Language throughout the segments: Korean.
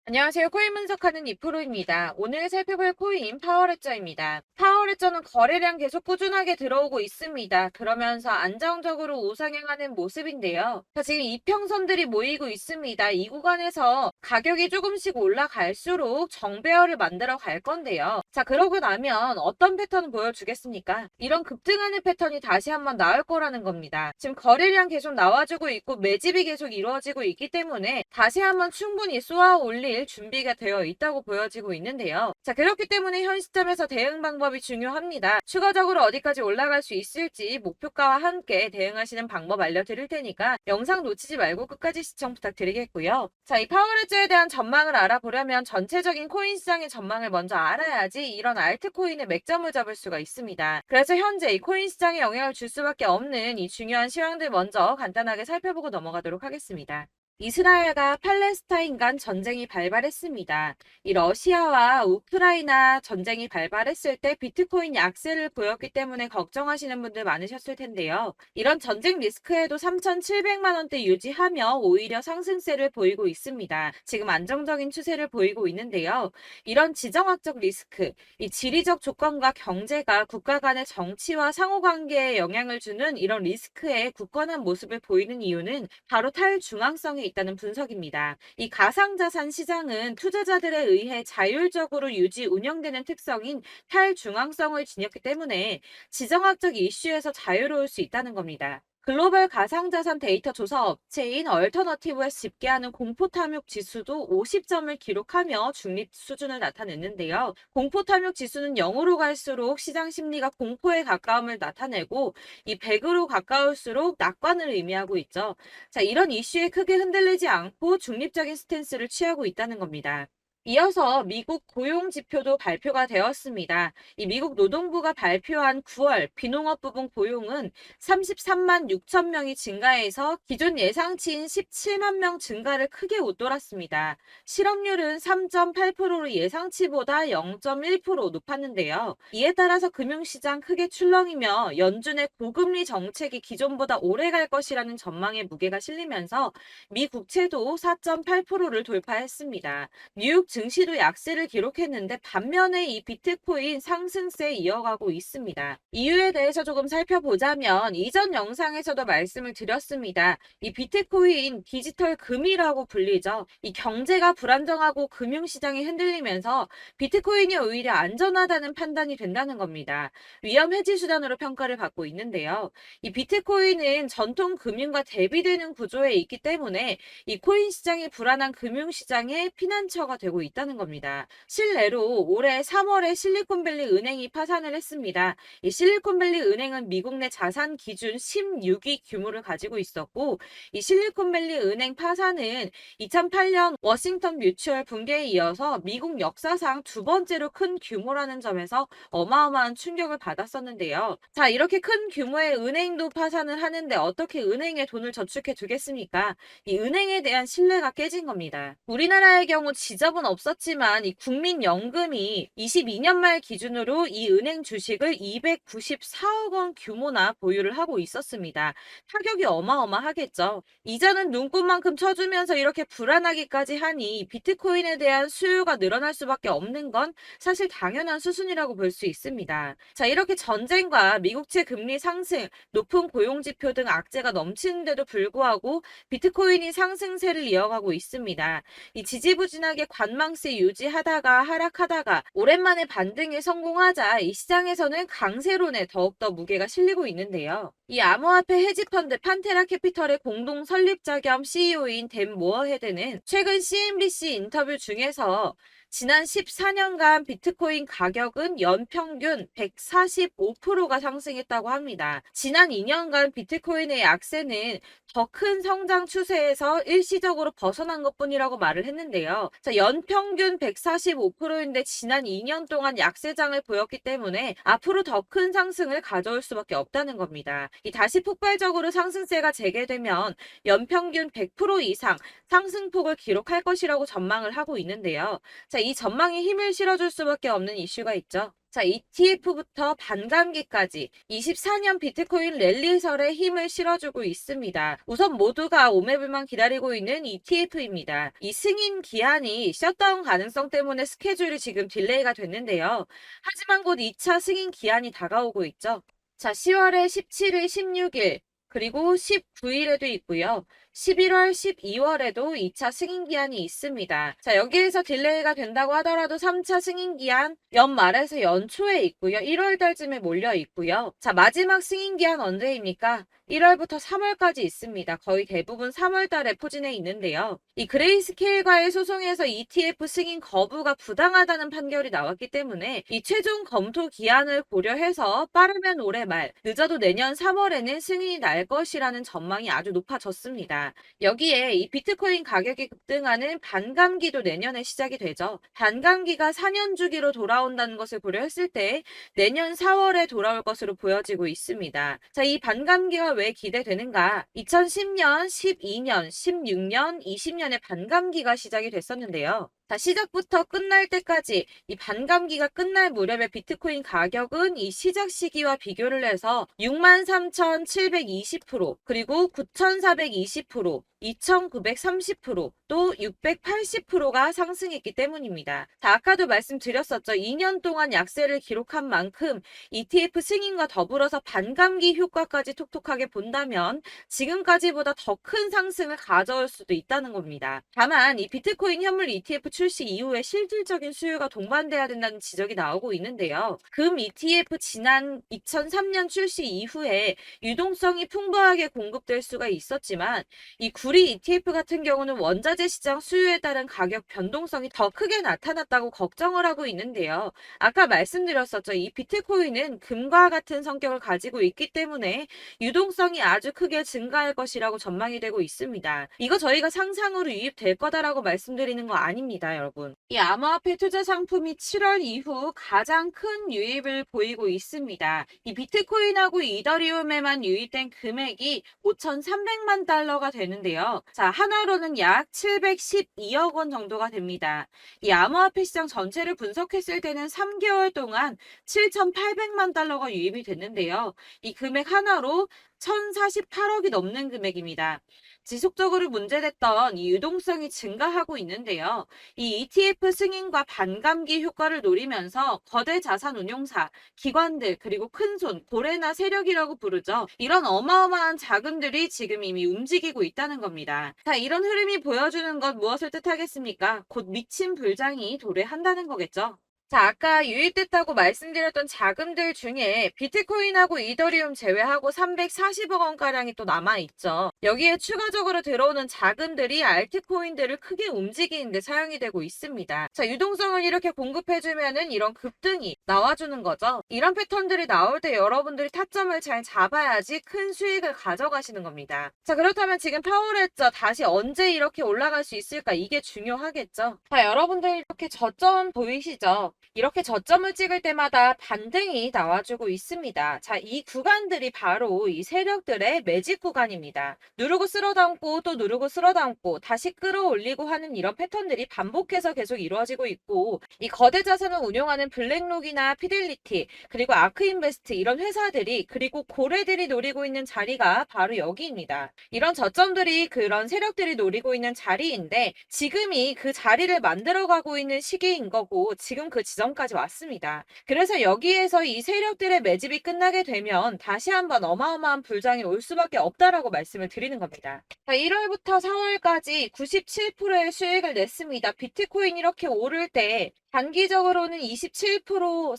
안녕하세요. 코인 분석하는 이프로입니다. 오늘 살펴볼 코인 파워레저입니다. 파워레저는 거래량 계속 꾸준하게 들어오고 있습니다. 그러면서 안정적으로 우상향하는 모습인데요. 지금 이평선들이 모이고 있습니다. 이 구간에서 가격이 조금씩 올라갈수록 정배열을 만들어 갈 건데요. 그러고 나면 어떤 패턴을 보여주겠습니까? 이런 급등하는 패턴이 다시 한번 나올 거라는 겁니다. 지금 거래량 계속 나와주고 있고 매집이 계속 이루어지고 있기 때문에 다시 한번 충분히 쏘아 올릴 준비가 되어 있다고 보여지고 있는데요. 그렇기 때문에 현 시점에서 대응 방법이 중요합니다. 추가적으로 어디까지 올라갈 수 있을지 목표가와 함께 대응하시는 방법 알려드릴 테니까 영상 놓치지 말고 끝까지 시청 부탁드리겠고요. 이 파워레저에 대한 전망을 알아보려면 전체적인 코인 시장의 전망을 먼저 알아야지 이런 알트코인의 맥점을 잡을 수가 있습니다. 그래서 현재 이 코인 시장에 영향을 줄 수밖에 없는 이 중요한 시황들 먼저 간단하게 살펴보고 넘어가도록 하겠습니다. 이스라엘과 팔레스타인 간 전쟁이 발발했습니다. 이 러시아와 우크라이나 전쟁이 발발했을 때 비트코인 약세를 보였기 때문에 걱정하시는 분들 많으셨을 텐데요. 이런 전쟁 리스크에도 3,700만 원대 유지하며 오히려 상승세를 보이고 있습니다. 지금 안정적인 추세를 보이고 있는데요. 이런 지정학적 리스크, 이 지리적 조건과 경제가 국가 간의 정치와 상호관계에 영향을 주는 이런 리스크에 굳건한 모습을 보이는 이유는 바로 탈중앙성이 있다는 분석입니다. 이 가상자산 시장은 투자자들에 의해 자율적으로 유지 운영되는 특성인 탈중앙성을 지녔기 때문에 지정학적 이슈에서 자유로울 수 있다는 겁니다. 글로벌 가상자산 데이터 조사 업체인 얼터너티브에서 집계하는 공포탐욕 지수도 50점을 기록하며 중립 수준을 나타냈는데요. 공포탐욕 지수는 0으로 갈수록 시장 심리가 공포에 가까움을 나타내고 이 100으로 가까울수록 낙관을 의미하고 있죠. 이런 이슈에 크게 흔들리지 않고 중립적인 스탠스를 취하고 있다는 겁니다. 이어서 미국 고용 지표도 발표가 되었습니다. 이 미국 노동부가 발표한 9월 비농업 부분 고용은 33만 6천 명이 증가해서 기존 예상치인 17만 명 증가를 크게 웃돌았습니다. 실업률은 3.8%로 예상치보다 0.1% 높았는데요. 이에 따라서 금융시장 크게 출렁이며 연준의 고금리 정책이 기존보다 오래 갈 것이라는 전망에 무게가 실리면서 미 국채도 4.8%를 돌파했습니다. 뉴욕 증시도 약세를 기록했는데 반면에 이 비트코인 상승세 이어가고 있습니다. 이유에 대해서 조금 살펴보자면 이전 영상에서도 말씀을 드렸습니다. 이 비트코인 디지털 금이라고 불리죠. 이 경제가 불안정하고 금융시장이 흔들리면서 비트코인이 오히려 안전하다는 판단이 된다는 겁니다. 위험 해지 수단으로 평가를 받고 있는데요. 이 비트코인은 전통 금융과 대비되는 구조에 있기 때문에 이 코인 시장이 불안한 금융시장의 피난처가 되고 있다는 겁니다. 실내로 올해 3월에 실리콘밸리 은행이 파산을 했습니다. 이 실리콘밸리 은행은 미국 내 자산 기준 16위 규모를 가지고 있었고 이 실리콘밸리 은행 파산은 2008년 워싱턴 뮤추얼 붕괴에 이어서 미국 역사상 두 번째로 큰 규모라는 점에서 어마어마한 충격을 받았었는데요. 이렇게 큰 규모의 은행도 파산을 하는데 어떻게 은행에 돈을 저축해 두겠습니까? 이 은행에 대한 신뢰가 깨진 겁니다. 우리나라의 경우 지점은 없었지만 이 국민연금이 22년 말 기준으로 이 은행 주식을 294억 원 규모나 보유를 하고 있었습니다. 타격이 어마어마하겠죠. 이자는 눈꽃만큼 쳐주면서 이렇게 불안하기까지 하니 비트코인에 대한 수요가 늘어날 수밖에 없는 건 사실 당연한 수순이라고 볼 수 있습니다. 이렇게 전쟁과 미국채 금리 상승, 높은 고용지표 등 악재가 넘치는데도 불구하고 비트코인이 상승세를 이어가고 있습니다. 이 지지부진하게 관망세 유지하다가 하락하다가 오랜만에 반등에 성공하자 이 시장에서는 강세론에 더욱더 무게가 실리고 있는데요. 이 암호화폐 헤지펀드 판테라 캐피털의 공동 설립자 겸 CEO인 댄 모어헤드는 최근 CNBC 인터뷰 중에서 지난 14년간 비트코인 가격은 연평균 145%가 상승했다고 합니다. 지난 2년간 비트코인의 약세는 더 큰 성장 추세에서 일시적으로 벗어난 것뿐이라고 말을 했는데요. 연평균 145%인데 지난 2년 동안 약세장을 보였기 때문에 앞으로 더 큰 상승을 가져올 수밖에 없다는 겁니다. 이 다시 폭발적으로 상승세가 재개되면 연평균 100% 이상 상승폭을 기록할 것이라고 전망을 하고 있는데요. 이 전망에 힘을 실어줄 수밖에 없는 이슈가 있죠. 자, ETF부터 반감기까지 24년 비트코인 랠리설에 힘을 실어주고 있습니다. 우선 모두가 오매불만 기다리고 있는 ETF입니다. 이 승인 기한이 셧다운 가능성 때문에 스케줄이 지금 딜레이가 됐는데요. 하지만 곧 2차 승인 기한이 다가오고 있죠. 자, 10월에 17일, 16일, 그리고 19일에도 있고요. 11월, 12월에도 2차 승인 기한이 있습니다. 자, 여기에서 딜레이가 된다고 하더라도 3차 승인 기한 연말에서 연초에 있고요. 1월 달쯤에 몰려 있고요. 자, 마지막 승인 기한 언제입니까? 1월부터 3월까지 있습니다. 거의 대부분 3월 달에 포진해 있는데요. 이 그레이스케일과의 소송에서 ETF 승인 거부가 부당하다는 판결이 나왔기 때문에 이 최종 검토 기한을 고려해서 빠르면 올해 말, 늦어도 내년 3월에는 승인이 날 것이라는 전망이 아주 높아졌습니다. 여기에 이 비트코인 가격이 급등하는 반감기도 내년에 시작이 되죠. 반감기가 4년 주기로 돌아온다는 것을 고려했을 때 내년 4월에 돌아올 것으로 보여지고 있습니다. 자, 이 반감기가 왜 기대되는가? 2010년, 12년, 16년, 20년에 반감기가 시작이 됐었는데요. 자, 시작부터 끝날 때까지 이 반감기가 끝날 무렵에 비트코인 가격은 이 시작 시기와 비교를 해서 63,720%, 그리고 9,420%, 2,930%, 또 680%가 상승했기 때문입니다. 자, 아까도 말씀드렸었죠. 2년 동안 약세를 기록한 만큼 ETF 승인과 더불어서 반감기 효과까지 톡톡하게 본다면 지금까지보다 더 큰 상승을 가져올 수도 있다는 겁니다. 다만 이 비트코인 현물 ETF 출시 이후에 실질적인 수요가 동반돼야 된다는 지적이 나오고 있는데요. 금 ETF 지난 2003년 출시 이후에 유동성이 풍부하게 공급될 수가 있었지만 이 구리 ETF 같은 경우는 원자재 시장 수요에 따른 가격 변동성이 더 크게 나타났다고 걱정을 하고 있는데요. 아까 말씀드렸었죠. 이 비트코인은 금과 같은 성격을 가지고 있기 때문에 유동성이 아주 크게 증가할 것이라고 전망이 되고 있습니다. 이거 저희가 상상으로 유입될 거다라고 말씀드리는 거 아닙니다, 여러분. 이 암호화폐 투자 상품이 7월 이후 가장 큰 유입을 보이고 있습니다. 이 비트코인하고 이더리움에만 유입된 금액이 5,300만 달러가 되는데요. 자, 하나로는 약 712억 원 정도가 됩니다. 이 암호화폐 시장 전체를 분석했을 때는 3개월 동안 7,800만 달러가 유입이 됐는데요. 이 금액 하나로 1,048억이 넘는 금액입니다. 지속적으로 문제됐던 이 유동성이 증가하고 있는데요. 이 ETF 승인과 반감기 효과를 노리면서 거대 자산 운용사, 기관들, 그리고 큰손, 고래나 세력이라고 부르죠. 이런 어마어마한 자금들이 지금 이미 움직이고 있다는 겁니다. 자, 이런 흐름이 보여주는 것 무엇을 뜻하겠습니까? 곧 미친 불장이 도래한다는 거겠죠. 자, 아까 유입됐다고 말씀드렸던 자금들 중에 비트코인하고 이더리움 제외하고 340억 원가량이 또 남아있죠. 여기에 추가적으로 들어오는 자금들이 알트코인들을 크게 움직이는 데 사용이 되고 있습니다. 자, 유동성을 이렇게 공급해주면은 이런 급등이 나와주는 거죠. 이런 패턴들이 나올 때 여러분들이 타점을 잘 잡아야지 큰 수익을 가져가시는 겁니다. 자, 그렇다면 지금 파워레저 다시 언제 이렇게 올라갈 수 있을까? 이게 중요하겠죠. 자, 여러분들 이렇게 저점 보이시죠? 이렇게 저점을 찍을 때마다 반등이 나와주고 있습니다. 자, 이 구간들이 바로 이 세력들의 매집 구간입니다. 누르고 쓸어담고 또 누르고 쓸어담고 다시 끌어올리고 하는 이런 패턴들이 반복해서 계속 이루어지고 있고, 이 거대 자산을 운용하는 블랙록이나 피델리티, 그리고 아크인베스트 이런 회사들이, 그리고 고래들이 노리고 있는 자리가 바로 여기입니다. 이런 저점들이 그런 세력들이 노리고 있는 자리인데 지금이 그 자리를 만들어가고 있는 시기인 거고, 지금 그 지점까지 왔습니다. 그래서 여기에서 이 세력들의 매집이 끝나게 되면 다시 한번 어마어마한 불장이 올 수밖에 없다라고 말씀을 드리는 겁니다. 자, 1월부터 4월까지 97%의 수익을 냈습니다. 비트코인 이렇게 오를 때 단기적으로는 27%,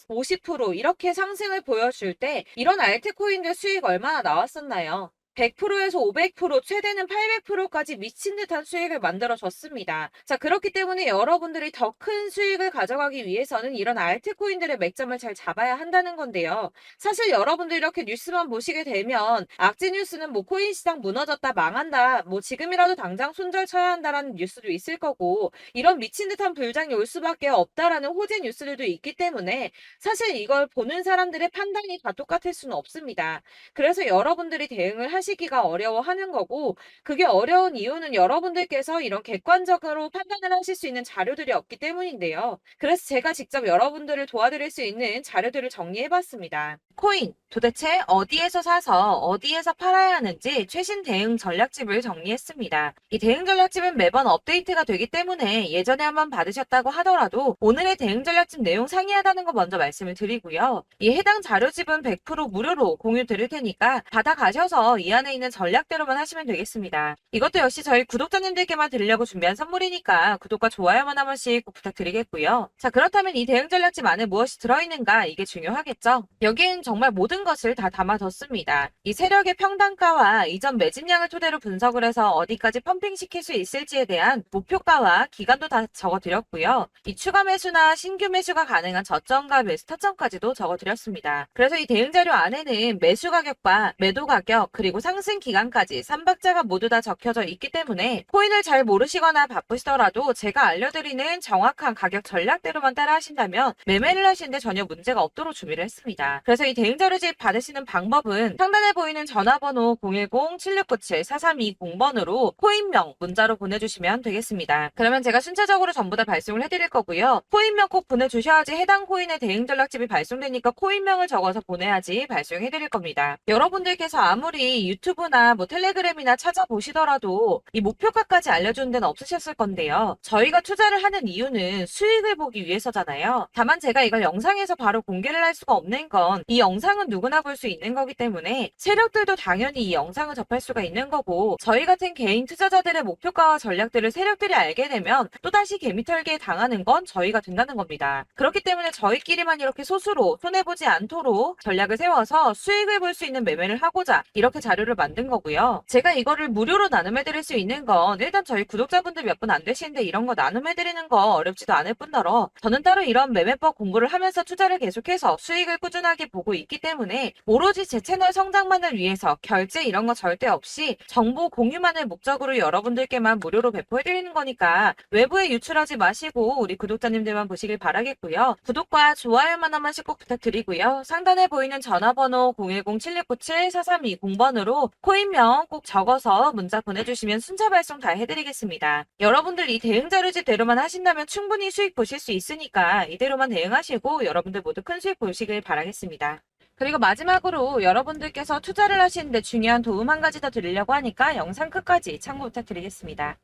50% 이렇게 상승을 보여줄 때 이런 알트코인들 수익 얼마나 나왔었나요? 100%에서 500%, 최대는 800%까지 미친 듯한 수익을 만들어줬습니다. 자, 그렇기 때문에 여러분들이 더 큰 수익을 가져가기 위해서는 이런 알트코인들의 맥점을 잘 잡아야 한다는 건데요. 사실 여러분들 이렇게 뉴스만 보시게 되면 악재 뉴스는 뭐 코인 시장 무너졌다, 망한다, 뭐 지금이라도 당장 손절 쳐야 한다라는 뉴스도 있을 거고, 이런 미친 듯한 불장이 올 수밖에 없다라는 호재 뉴스들도 있기 때문에 사실 이걸 보는 사람들의 판단이 다 똑같을 수는 없습니다. 그래서 여러분들이 대응을 하시 판단하시기가 어려워하는 거고, 그게 어려운 이유는 여러분들께서 이런 객관적으로 판단을 하실 수 있는 자료들이 없기 때문인데요. 그래서 제가 직접 여러분들을 도와드릴 수 있는 자료들을 정리해봤습니다. 코인, 도대체 어디에서 사서 어디에서 팔아야 하는지 최신 대응 전략집을 정리했습니다. 이 대응 전략집은 매번 업데이트가 되기 때문에 예전에 한번 받으셨다고 하더라도 오늘의 대응 전략집 내용 상이하다는 거 먼저 말씀을 드리고요. 이 해당 자료집은 100% 무료로 공유 드릴 테니까 받아가셔서 이 안에 있는 전략대로만 하시면 되겠습니다. 이것도 역시 저희 구독자님들께만 드리려고 준비한 선물이니까 구독과 좋아요만 한 번씩 꼭 부탁드리겠고요. 자, 그렇다면 이 대응 전략집 안에 무엇이 들어있는가, 이게 중요하겠죠? 여기엔 정말 모든 것을 다 담아뒀습니다. 이 세력의 평단가와 이전 매집량을 토대로 분석을 해서 어디까지 펌핑시킬 수 있을지에 대한 목표가와 기간도 다 적어드렸고요. 이 추가 매수나 신규 매수가 가능한 저점과 매수 타점까지도 적어드렸습니다. 그래서 이 대응 자료 안에는 매수 가격과 매도 가격, 그리고 상승 기간까지 3박자가 모두 다 적혀져 있기 때문에 코인을 잘 모르시거나 바쁘시더라도 제가 알려드리는 정확한 가격 전략대로만 따라 하신다면 매매를 하시는데 전혀 문제가 없도록 준비를 했습니다. 그래서 이 대응 자료집 받으시는 방법은 상단에 보이는 전화번호 010-7697-4320번으로 코인명 문자로 보내주시면 되겠습니다. 그러면 제가 순차적으로 전부 다 발송을 해드릴 거고요. 코인명 꼭 보내주셔야지 해당 코인의 대응 전략집이 발송되니까 코인명을 적어서 보내야지 발송해드릴 겁니다. 여러분들께서 아무리 유튜브나 텔레그램이나 찾아보시더라도 이 목표가까지 알려주는 데는 없으셨을 건데요. 저희가 투자를 하는 이유는 수익을 보기 위해서잖아요. 다만 제가 이걸 영상에서 바로 공개를 할 수가 없는 건 이 영상은 누구나 볼 수 있는 거기 때문에 세력들도 당연히 이 영상을 접할 수가 있는 거고, 저희 같은 개인 투자자들의 목표가와 전략들을 세력들이 알게 되면 또다시 개미털기에 당하는 건 저희가 된다는 겁니다. 그렇기 때문에 저희끼리만 이렇게 소수로 손해보지 않도록 전략을 세워서 수익을 볼 수 있는 매매를 하고자 이렇게 자료를 만든 거고요. 제가 이거를 무료로 나눔해드릴 수 있는 건 일단 저희 구독자분들 몇 분 안 되시는데 이런 거 나눔해드리는 거 어렵지도 않을 뿐더러 저는 따로 이런 매매법 공부를 하면서 투자를 계속해서 수익을 꾸준하게 보고 있기 때문에 오로지 제 채널 성장만을 위해서 결제 이런 거 절대 없이 정보 공유만을 목적으로 여러분들께만 무료로 배포해드리는 거니까 외부에 유출하지 마시고 우리 구독자님들만 보시길 바라겠고요. 구독과 좋아요만 한 번씩 꼭 부탁드리고요. 상단에 보이는 전화번호 010-7697-4320번으로 코인명 꼭 적어서 문자 보내주시면 순차 발송 다 해드리겠습니다. 여러분들 이 대응 자료집대로만 하신다면 충분히 수익 보실 수 있으니까 이대로만 대응하시고 여러분들 모두 큰 수익 보시길 바라겠습니다. 그리고 마지막으로 여러분들께서 투자를 하시는데 중요한 도움 한 가지 더 드리려고 하니까 영상 끝까지 참고 부탁드리겠습니다.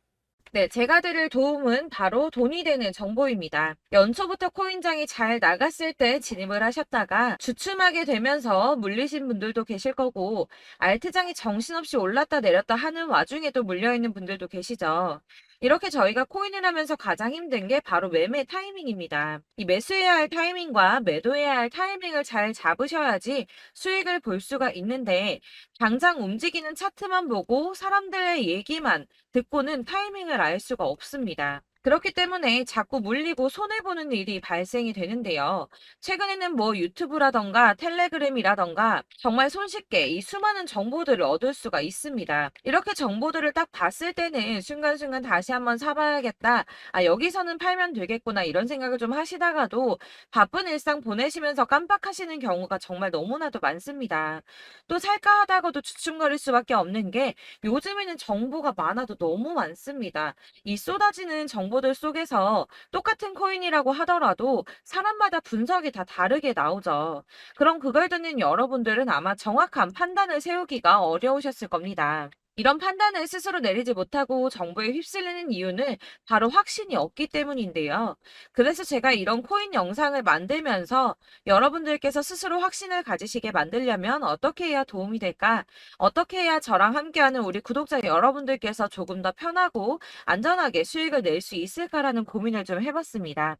네, 제가 드릴 도움은 바로 돈이 되는 정보입니다. 연초부터 코인장이 잘 나갔을 때 진입을 하셨다가 주춤하게 되면서 물리신 분들도 계실 거고, 알트장이 정신없이 올랐다 내렸다 하는 와중에도 물려있는 분들도 계시죠. 이렇게 저희가 코인을 하면서 가장 힘든 게 바로 매매 타이밍입니다. 이 매수해야 할 타이밍과 매도해야 할 타이밍을 잘 잡으셔야지 수익을 볼 수가 있는데, 당장 움직이는 차트만 보고 사람들의 얘기만 듣고는 타이밍을 알 수가 없습니다. 그렇기 때문에 자꾸 물리고 손해보는 일이 발생이 되는데요. 최근에는 유튜브라던가 텔레그램이라던가 정말 손쉽게 이 수많은 정보들을 얻을 수가 있습니다. 이렇게 정보들을 딱 봤을 때는 순간순간 다시 한번 사봐야겠다. 아, 여기서는 팔면 되겠구나. 이런 생각을 좀 하시다가도 바쁜 일상 보내시면서 깜빡하시는 경우가 정말 너무나도 많습니다. 또 살까 하다가도 주춤거릴 수밖에 없는 게 요즘에는 정보가 많아도 너무 많습니다. 이 쏟아지는 정보들 속에서 똑같은 코인이라고 하더라도 사람마다 분석이 다 다르게 나오죠. 그럼 그걸 듣는 여러분들은 아마 정확한 판단을 세우기가 어려우셨을 겁니다. 이런 판단을 스스로 내리지 못하고 정보에 휩쓸리는 이유는 바로 확신이 없기 때문인데요. 그래서 제가 이런 코인 영상을 만들면서 여러분들께서 스스로 확신을 가지시게 만들려면 어떻게 해야 도움이 될까? 어떻게 해야 저랑 함께하는 우리 구독자 여러분들께서 조금 더 편하고 안전하게 수익을 낼 수 있을까라는 고민을 좀 해봤습니다.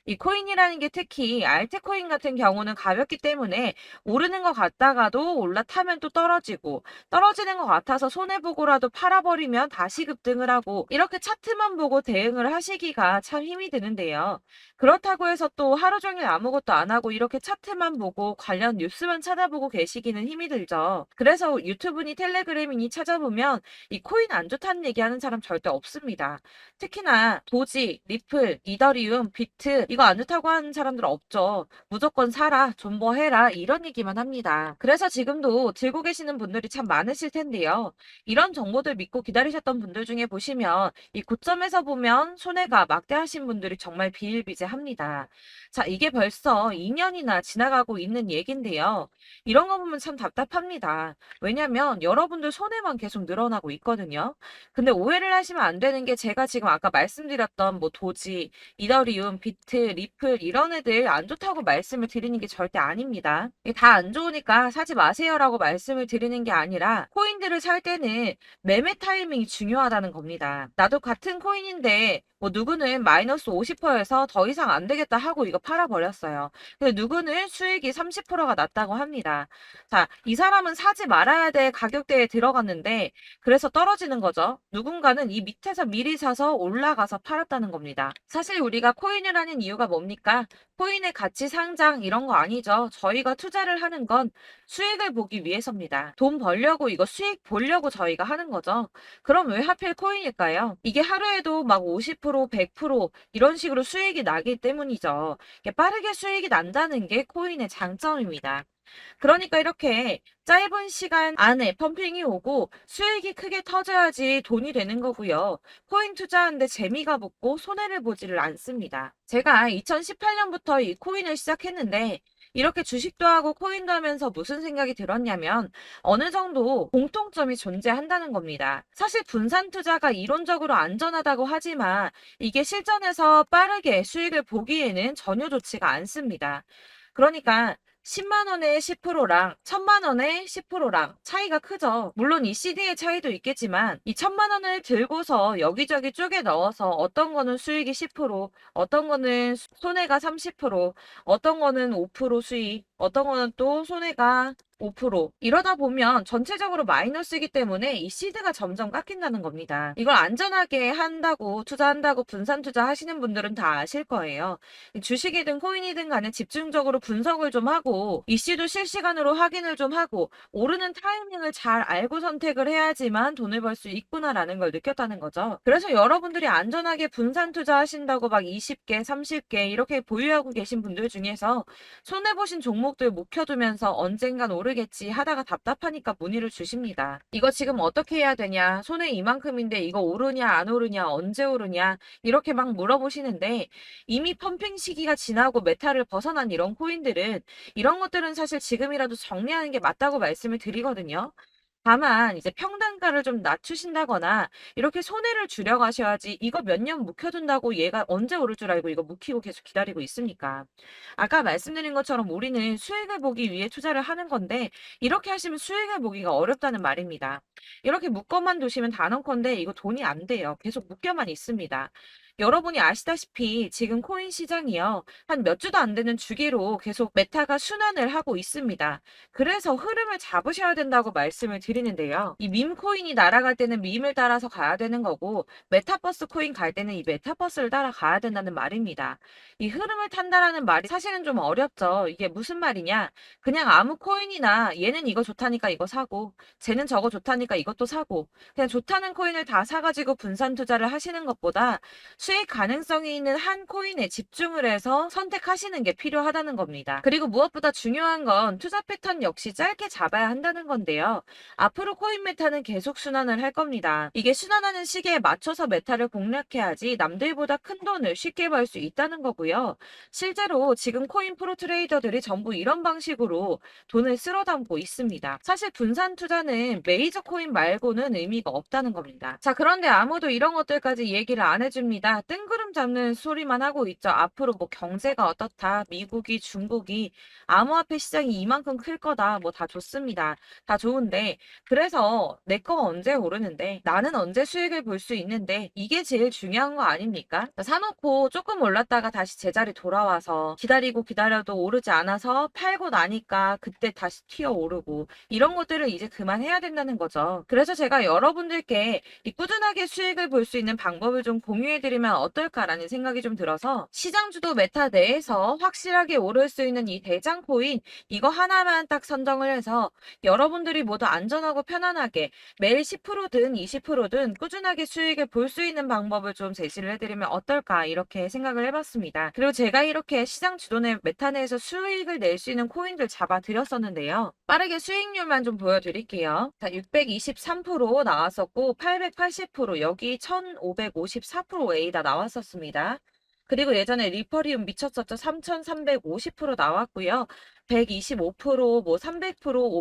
이 코인이라는 게 특히 알트코인 같은 경우는 가볍기 때문에 오르는 것 같다가도 올라타면 또 떨어지고 떨어지는 것 같아서 손해 보고라도 팔아버리면 다시 급등을 하고 이렇게 차트만 보고 대응을 하시기가 참 힘이 드는데요. 그렇다고 해서 또 하루 종일 아무것도 안 하고 이렇게 차트만 보고 관련 뉴스만 찾아보고 계시기는 힘이 들죠. 그래서 유튜브니 텔레그램이니 찾아보면 이 코인 안 좋다는 얘기하는 사람 절대 없습니다. 특히나 도지, 리플, 이더리움, 비트 이거 안 좋다고 하는 사람들 없죠. 무조건 사라, 존버해라 이런 얘기만 합니다. 그래서 지금도 들고 계시는 분들이 참 많으실 텐데요. 이런 정보들 믿고 기다리셨던 분들 중에 보시면 이 고점에서 보면 손해가 막대하신 분들이 정말 비일비재합니다. 자, 이게 벌써 2년이나 지나가고 있는 얘긴데요. 이런 거 보면 참 답답합니다. 왜냐면 여러분들 손해만 계속 늘어나고 있거든요. 근데 오해를 하시면 안 되는 게 제가 지금 아까 말씀드렸던 뭐 도지, 이더리움, 비트, 리플 이런 애들 안 좋다고 말씀을 드리는 게 절대 아닙니다. 다 안 좋으니까 사지 마세요라고 말씀을 드리는 게 아니라 코인들을 살 때는 매매 타이밍이 중요하다는 겁니다. 나도 같은 코인인데 뭐 누구는 마이너스 50%에서 더 이상 안 되겠다 하고 이거 팔아버렸어요. 근데 누구는 수익이 30%가 났다고 합니다. 자, 이 사람은 사지 말아야 될 가격대에 들어갔는데 그래서 떨어지는 거죠. 누군가는 이 밑에서 미리 사서 올라가서 팔았다는 겁니다. 사실 우리가 코인을 하는 이유가 뭡니까? 코인의 가치 상장 이런 거 아니죠. 저희가 투자를 하는 건 수익을 보기 위해서입니다. 돈 벌려고 이거 수익 보려고 저희가 하는 거죠. 그럼 왜 하필 코인일까요? 이게 하루에도 막 50%, 100% 이런 식으로 수익이 나기 때문이죠. 이게 빠르게 수익이 난다는 게 코인의 장점입니다. 그러니까 이렇게 짧은 시간 안에 펌핑이 오고 수익이 크게 터져야지 돈이 되는 거고요. 코인 투자하는데 재미가 붙고 손해를 보지를 않습니다. 제가 2018년부터 이 코인을 시작했는데 이렇게 주식도 하고 코인도 하면서 무슨 생각이 들었냐면 어느 정도 공통점이 존재한다는 겁니다. 사실 분산 투자가 이론적으로 안전하다고 하지만 이게 실전에서 빠르게 수익을 보기에는 전혀 좋지가 않습니다. 그러니까 10만 원에 10%랑 1000만 원에 10%랑 차이가 크죠. 물론 이 CD의 차이도 있겠지만 이 1000만 원을 들고서 여기저기 쪼개 넣어서 어떤 거는 수익이 10%, 어떤 거는 손해가 30%, 어떤 거는 5% 수익, 어떤 거는 또 손해가 5% 이러다 보면 전체적으로 마이너스이기 때문에 이 시드가 점점 깎인다는 겁니다. 이걸 안전하게 한다고 투자한다고 분산 투자하시는 분들은 다 아실 거예요. 주식이든 코인이든 간에 집중적으로 분석을 좀 하고 이슈도 실시간으로 확인을 좀 하고 오르는 타이밍을 잘 알고 선택을 해야지만 돈을 벌 수 있구나라는 걸 느꼈다는 거죠. 그래서 여러분들이 안전하게 분산 투자하신다고 막 20개, 30개 이렇게 보유하고 계신 분들 중에서 손해보신 종목들 묵혀두면서 언젠간 오르겠지 하다가 답답하니까 문의를 주십니다. 이거 지금 어떻게 해야 되냐? 손해 이만큼인데 이거 오르냐 안 오르냐 언제 오르냐 이렇게 막 물어보시는데 이미 펌핑 시기가 지나고 메타를 벗어난 이런 코인들은 이런 것들은 사실 지금이라도 정리하는 게 맞다고 말씀을 드리거든요. 다만 이제 평단가를 좀 낮추신다거나 이렇게 손해를 줄여가셔야지 이거 몇 년 묵혀둔다고 얘가 언제 오를 줄 알고 이거 묵히고 계속 기다리고 있습니까? 아까 말씀드린 것처럼 우리는 수익을 보기 위해 투자를 하는 건데 이렇게 하시면 수익을 보기가 어렵다는 말입니다. 이렇게 묶어만 두시면 단언컨대 이거 돈이 안 돼요. 계속 묶여만 있습니다. 여러분이 아시다시피 지금 코인 시장이요. 한 몇 주도 안 되는 주기로 계속 메타가 순환을 하고 있습니다. 그래서 흐름을 잡으셔야 된다고 말씀을 드리는데요. 이 밈 코인이 날아갈 때는 밈을 따라서 가야 되는 거고 메타버스 코인 갈 때는 이 메타버스를 따라가야 된다는 말입니다. 이 흐름을 탄다라는 말이 사실은 좀 어렵죠. 이게 무슨 말이냐? 그냥 아무 코인이나 얘는 이거 좋다니까 이거 사고 쟤는 저거 좋다니까 이것도 사고 그냥 좋다는 코인을 다 사가지고 분산 투자를 하시는 것보다 수익 가능성이 있는 한 코인에 집중을 해서 선택하시는 게 필요하다는 겁니다. 그리고 무엇보다 중요한 건 투자 패턴 역시 짧게 잡아야 한다는 건데요. 앞으로 코인 메타는 계속 순환을 할 겁니다. 이게 순환하는 시기에 맞춰서 메타를 공략해야지 남들보다 큰 돈을 쉽게 벌 수 있다는 거고요. 실제로 지금 코인 프로 트레이더들이 전부 이런 방식으로 돈을 쓸어 담고 있습니다. 사실 분산 투자는 메이저 코인 말고는 의미가 없다는 겁니다. 자, 그런데 아무도 이런 것들까지 얘기를 안 해줍니다. 우리가 뜬구름 잡는 소리만 하고 있죠. 앞으로 뭐 경제가 어떻다, 미국이, 중국이 암호화폐 시장이 이만큼 클 거다, 뭐 다 좋습니다. 다 좋은데 그래서 내 거 언제 오르는데 나는 언제 수익을 볼 수 있는데 이게 제일 중요한 거 아닙니까? 사놓고 조금 올랐다가 다시 제자리 돌아와서 기다리고 기다려도 오르지 않아서 팔고 나니까 그때 다시 튀어 오르고 이런 것들을 이제 그만해야 된다는 거죠. 그래서 제가 여러분들께 이 꾸준하게 수익을 볼 수 있는 방법을 좀 공유해드리면 어떨까라는 생각이 좀 들어서 시장주도 메타 내에서 확실하게 오를 수 있는 이 대장 코인 이거 하나만 딱 선정을 해서 여러분들이 모두 안전하고 편안하게 매일 10%든 20%든 꾸준하게 수익을 볼 수 있는 방법을 좀 제시를 해드리면 어떨까 이렇게 생각을 해봤습니다. 그리고 제가 이렇게 시장 주도내 메타 내에서 수익을 낼 수 있는 코인들 잡아드렸었는데요. 빠르게 수익률만 좀 보여드릴게요. 자, 623% 나왔었고 880% 여기 1554% A다 나왔었습니다. 그리고 예전에 리퍼리움 미쳤었죠. 3350% 나왔고요. 125%, 뭐 300%,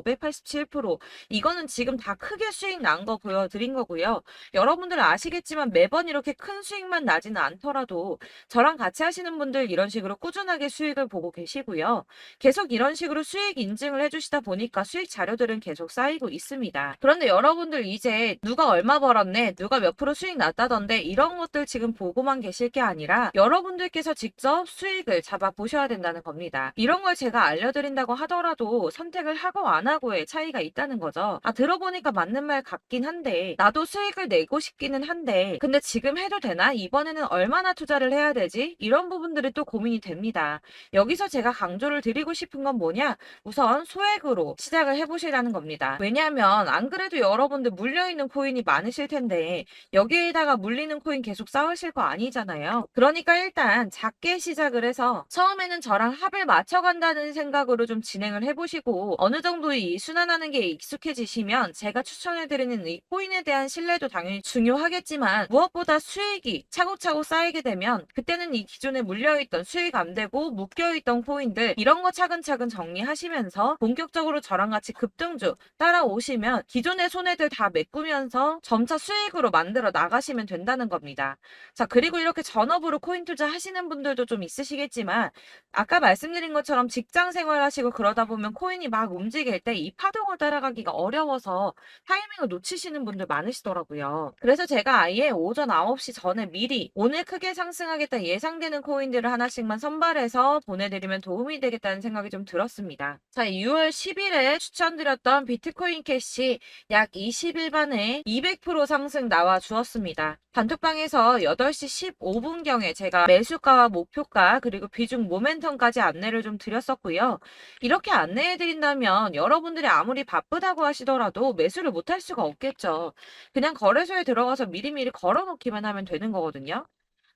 587% 이거는 지금 다 크게 수익 난 거 보여드린 거고요. 여러분들 아시겠지만 매번 이렇게 큰 수익만 나지는 않더라도 저랑 같이 하시는 분들 이런 식으로 꾸준하게 수익을 보고 계시고요. 계속 이런 식으로 수익 인증을 해주시다 보니까 수익 자료들은 계속 쌓이고 있습니다. 그런데 여러분들 이제 누가 얼마 벌었네, 누가 몇 프로 수익 났다던데 이런 것들 지금 보고만 계실 게 아니라 여러분들께서 직접 수익을 잡아 보셔야 된다는 겁니다. 이런 걸 제가 알려드린다고 하더라도 선택을 하고 안 하고의 차이가 있다는 거죠. 아, 들어보니까 맞는 말 같긴 한데 나도 수익을 내고 싶기는 한데 근데 지금 해도 되나? 이번에는 얼마나 투자를 해야 되지? 이런 부분들이 또 고민이 됩니다. 여기서 제가 강조를 드리고 싶은 건 뭐냐? 우선 소액으로 시작을 해보시라는 겁니다. 왜냐하면 안 그래도 여러분들 물려있는 코인이 많으실 텐데 여기에다가 물리는 코인 계속 쌓으실 거 아니잖아요. 그러니까 일단 작게 시작을 해서 처음에는 저랑 합을 맞춰간다는 생각으로 좀 진행을 해보시고 어느 정도 이 순환하는 게 익숙해지시면 제가 추천해드리는 이 코인에 대한 신뢰도 당연히 중요하겠지만 무엇보다 수익이 차곡차곡 쌓이게 되면 그때는 이 기존에 물려있던 수익 안 되고 묶여있던 코인들 이런 거 차근차근 정리하시면서 본격적으로 저랑 같이 급등주 따라오시면 기존의 손해들 다 메꾸면서 점차 수익으로 만들어 나가시면 된다는 겁니다. 자, 그리고 이렇게 전업으로 코인 투자 하시는 분들도 좀 있으시겠지만 아까 말씀드린 것처럼 직장 생활하시고 그러다 보면 코인이 막 움직일 때 이 파동을 따라가기가 어려워서 타이밍을 놓치시는 분들 많으시더라고요. 그래서 제가 아예 오전 9시 전에 미리 오늘 크게 상승하겠다 예상되는 코인들을 하나씩만 선발해서 보내드리면 도움이 되겠다는 생각이 좀 들었습니다. 자, 6월 10일에 추천드렸던 비트코인 캐시 약 20일 만에 200% 상승 나와 주었습니다. 단톡방에서 8시 15분경에 제가 매수가와 목표가 그리고 비중 모멘텀까지 안내를 좀 드렸었고요. 이렇게 안내해 드린다면 여러분들이 아무리 바쁘다고 하시더라도 매수를 못할 수가 없겠죠. 그냥 거래소에 들어가서 미리미리 걸어놓기만 하면 되는 거거든요.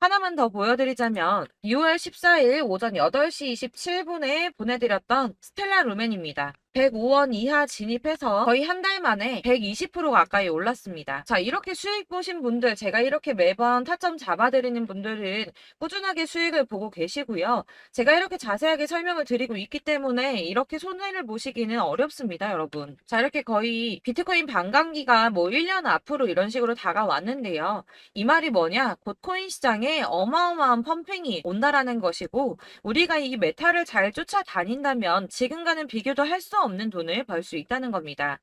하나만 더 보여드리자면 6월 14일 오전 8시 27분에 보내드렸던 스텔라 루멘입니다. 105원 이하 진입해서 거의 한 달 만에 120% 가까이 올랐습니다. 자, 이렇게 수익 보신 분들, 제가 이렇게 매번 타점 잡아드리는 분들은 꾸준하게 수익을 보고 계시고요. 제가 이렇게 자세하게 설명을 드리고 있기 때문에 이렇게 손해를 보시기는 어렵습니다, 여러분. 자, 이렇게 거의 비트코인 반감기가 뭐 1년 앞으로 이런 식으로 다가왔는데요. 이 말이 뭐냐? 곧 코인 시장에 어마어마한 펌핑이 온다라는 것이고 우리가 이 메타를 잘 쫓아다닌다면 지금과는 비교도 할 수 없는 돈을 벌 수 있다는 겁니다.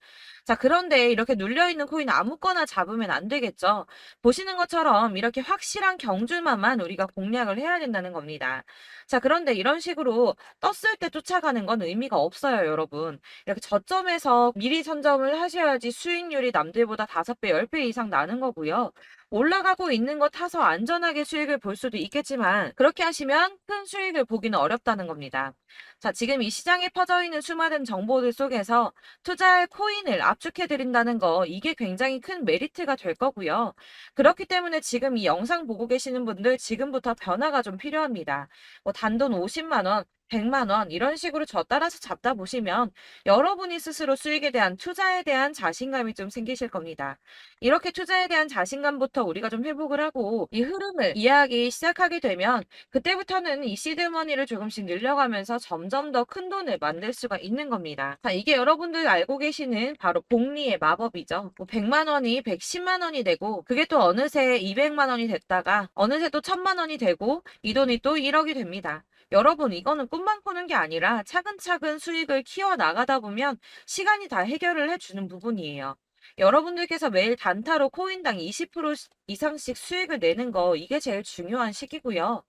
자, 그런데 이렇게 눌려있는 코인 아무거나 잡으면 안 되겠죠. 보시는 것처럼 이렇게 확실한 경주만만 우리가 공략을 해야 된다는 겁니다. 자, 그런데 이런 식으로 떴을 때 쫓아가는 건 의미가 없어요, 여러분. 이렇게 저점에서 미리 선점을 하셔야지 수익률이 남들보다 5배, 10배 이상 나는 거고요. 올라가고 있는 거 타서 안전하게 수익을 볼 수도 있겠지만 그렇게 하시면 큰 수익을 보기는 어렵다는 겁니다. 자, 지금 이 시장에 퍼져 있는 수많은 정보들 속에서 투자할 코인을 압축해 드린다는 거 이게 굉장히 큰 메리트가 될 거고요. 그렇기 때문에 지금 이 영상 보고 계시는 분들 지금부터 변화가 좀 필요합니다. 뭐 단돈 50만 원 100만 원 이런 식으로 저 따라서 잡다 보시면 여러분이 스스로 수익에 대한 투자에 대한 자신감이 좀 생기실 겁니다. 이렇게 투자에 대한 자신감부터 우리가 좀 회복을 하고 이 흐름을 이해하기 시작하게 되면 그때부터는 이 시드머니를 조금씩 늘려가면서 점점 더 큰 돈을 만들 수가 있는 겁니다. 자, 이게 여러분들 알고 계시는 바로 복리의 마법이죠. 뭐 100만 원이 110만 원이 되고 그게 또 어느새 200만 원이 됐다가 어느새 또 1000만 원이 되고 이 돈이 또 1억이 됩니다. 여러분, 이거는 꿈만 꾸는 게 아니라 차근차근 수익을 키워 나가다 보면 시간이 다 해결을 해주는 부분이에요. 여러분들께서 매일 단타로 코인당 20% 이상씩 수익을 내는 거, 이게 제일 중요한 시기고요.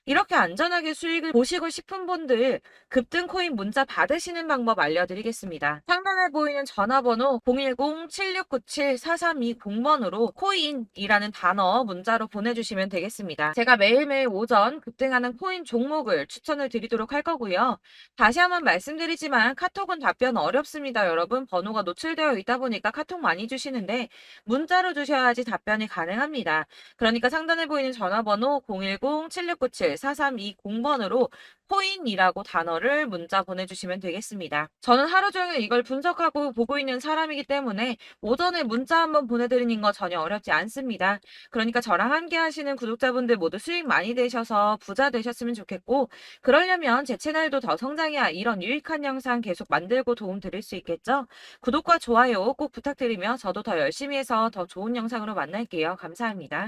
이렇게 안전하게 수익을 보시고 싶은 분들 급등 코인 문자 받으시는 방법 알려드리겠습니다. 상단에 보이는 전화번호 010-7697-4320번으로 코인이라는 단어 문자로 보내주시면 되겠습니다. 제가 매일매일 오전 급등하는 코인 종목을 추천을 드리도록 할 거고요. 다시 한번 말씀드리지만 카톡은 답변 어렵습니다. 여러분, 번호가 노출되어 있다 보니까 카톡 많이 주시는데 문자로 주셔야지 답변이 가능합니다. 그러니까 상단에 보이는 전화번호 010-7697-4320번으로 코인이라고 단어를 문자 보내주시면 되겠습니다. 저는 하루 종일 이걸 분석하고 보고 있는 사람이기 때문에 오전에 문자 한번 보내드리는 거 전혀 어렵지 않습니다. 그러니까 저랑 함께 하시는 구독자분들 모두 수익 많이 되셔서 부자 되셨으면 좋겠고, 그러려면 제 채널도 더 성장해야 이런 유익한 영상 계속 만들고 도움 드릴 수 있겠죠? 구독과 좋아요 꼭 부탁드리며 저도 더 열심히 해서 더 좋은 영상으로 만날게요. 감사합니다.